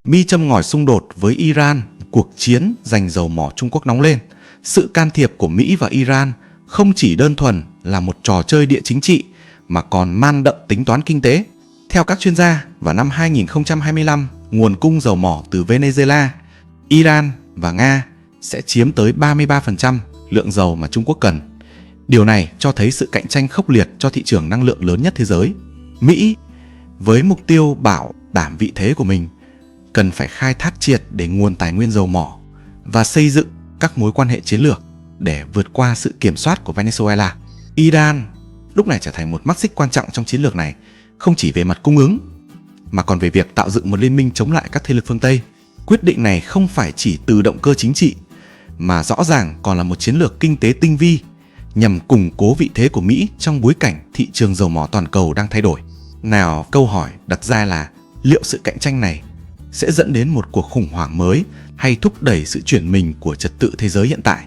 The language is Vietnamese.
Mỹ châm ngòi xung đột với Iran, cuộc chiến giành dầu mỏ Trung Quốc nóng lên. Sự can thiệp của Mỹ và Iran không chỉ đơn thuần là một trò chơi địa chính trị mà còn man đậm tính toán kinh tế. Theo các chuyên gia, vào năm 2025, nguồn cung dầu mỏ từ Venezuela, Iran và Nga sẽ chiếm tới 33% lượng dầu mà Trung Quốc cần. Điều này cho thấy sự cạnh tranh khốc liệt cho thị trường năng lượng lớn nhất thế giới. Mỹ, với mục tiêu bảo đảm vị thế của mình, cần phải khai thác triệt để nguồn tài nguyên dầu mỏ và xây dựng các mối quan hệ chiến lược để vượt qua sự kiểm soát của Venezuela. Iran lúc này trở thành một mắt xích quan trọng trong chiến lược này, không chỉ về mặt cung ứng mà còn về việc tạo dựng một liên minh chống lại các thế lực phương Tây. Quyết định này không phải chỉ từ động cơ chính trị mà rõ ràng còn là một chiến lược kinh tế tinh vi nhằm củng cố vị thế của Mỹ trong bối cảnh thị trường dầu mỏ toàn cầu đang thay đổi. Nào, câu hỏi đặt ra là liệu sự cạnh tranh này sẽ dẫn đến một cuộc khủng hoảng mới hay thúc đẩy sự chuyển mình của trật tự thế giới hiện tại?